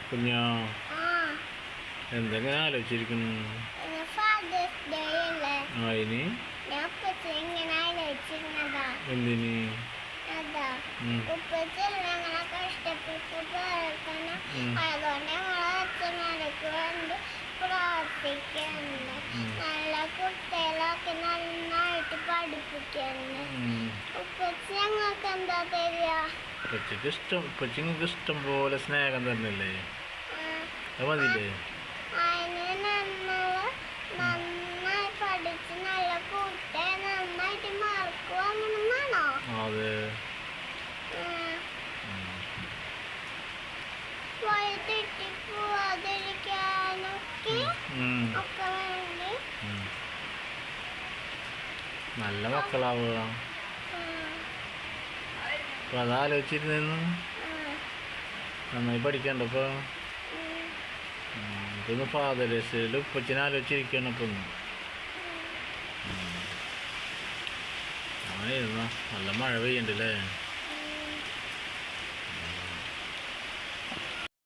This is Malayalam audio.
കുഞ്ഞാ എന്തെങ്കിലും ആലോചിച്ചിരിക്കുന്നു. അതിന് എന്തിന് നല്ല കുട്ടികളൊക്കെ നന്നായിട്ട് പഠിപ്പിക്കുന്നു. ഉപ്പച്ചി ഞങ്ങൾക്ക് എന്താ തരിക? ഉപ്പച്ചിങ്ങൾക്ക് ഇഷ്ടം പോലെ സ്നേഹം തന്നെയല്ലേ, അത് മതിയില്ലേ? അതിന് നന്നായി പഠിച്ച് നല്ല കുട്ടി നന്നായിട്ട് മാർക്ക് വാങ്ങണമെന്നാണോ? അതെ. വഴി തെറ്റിപ്പോവാതിരിക്കാനൊക്കെ ഒക്കെ വേണ്ടി നല്ല മക്കളാവുക. അപ്പൊ അതാലോചിച്ചിരുന്നു. നന്നായി പഠിക്കണ്ട ഇപ്പൊ. ഇതൊന്ന് ഫാദർസിൽ ഉപ്പച്ചിനെ ആലോചിച്ചിരിക്കണം. ഇപ്പൊ അങ്ങനെ ഇരുന്ന നല്ല മഴ പെയ്യണ്ടല്ലേ.